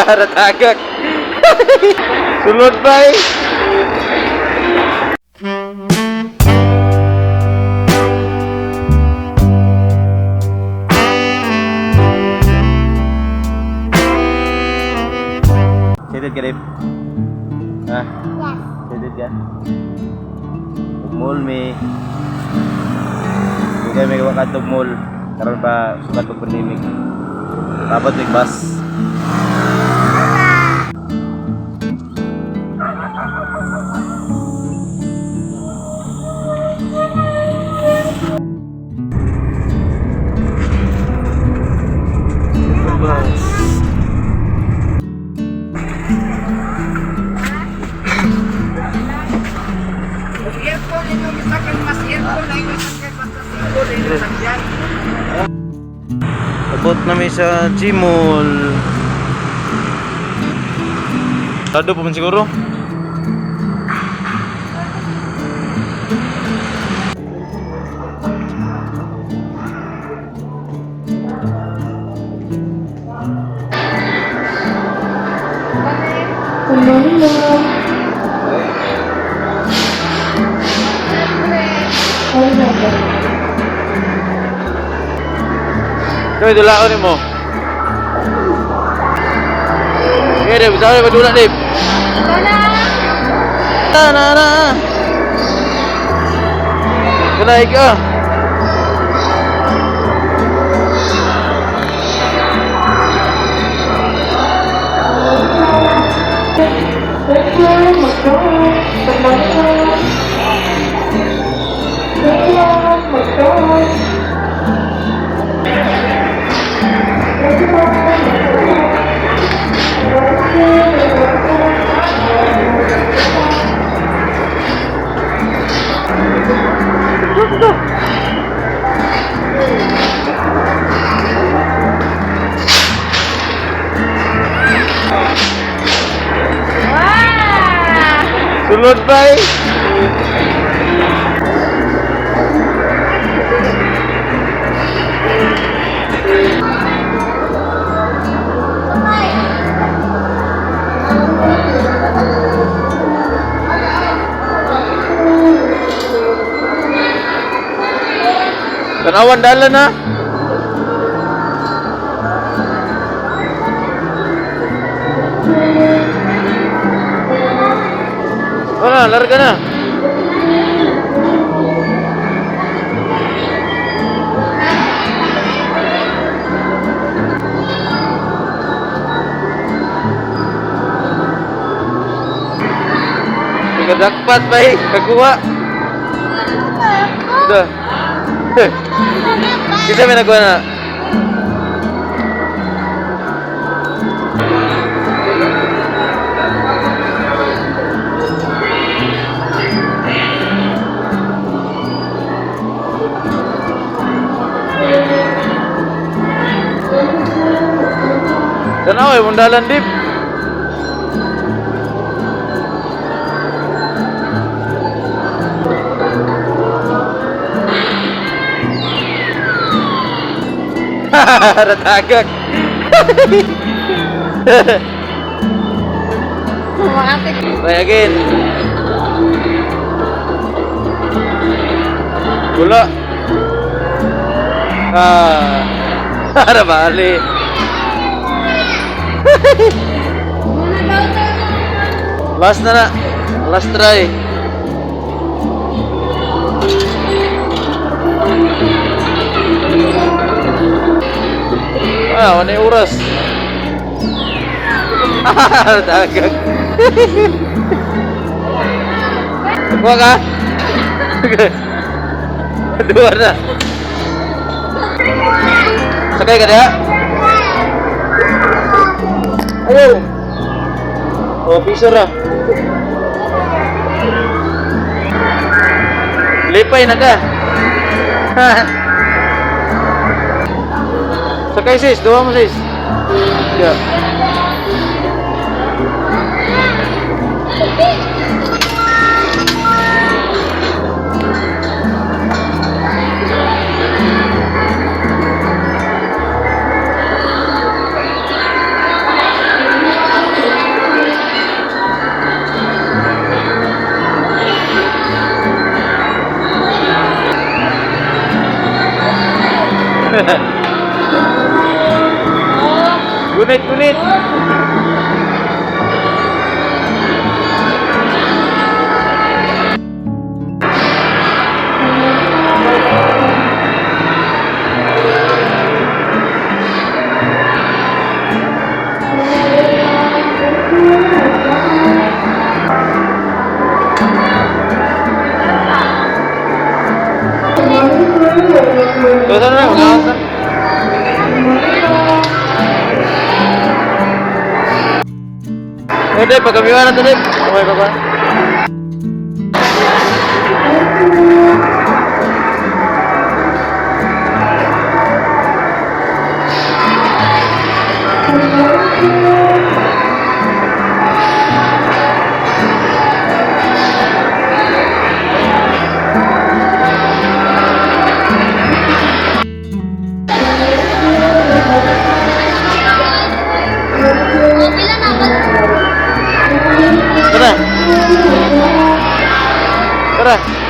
Ratagak. Sulod ba eh? Excited ka, Dave? Ha? Yes. Excited ka? Tugmol me. Hindi kayo may gawa ka tugmol. Karoon pa sukat pag pandemic. Dapat may bus. Earphone ini misalkan mas earphone na yung sakyan basta earphone na yung sakyan. Abot namin sa Gmall. Tado pa man siguro. Good morning, Mom. Oh my God. Kau itu lah ni mo. Okay, Dave, tahu apa dulu Dave? Na. Kena ikut. Sulod ba eh? Tanawan dalan na. Wala, larga na. Kadakpat ba eh? Kakuha. Ito. Kita may nagawa na. Tanaw eh, mundalan dip. Ratagak. Try again. Gula. Para bali. Last na. Last try. Ano yung oras? Dagag. Kuha ka? Dua na. Sakay ka na? Ayaw. Oh, piso ra. Lipay na ka. Sakay sis, dua mo sis. Ya. Good night. Doon na, unahan na. Dip, pagkamiwa na ito, Dip. Okay pa ba? Tara.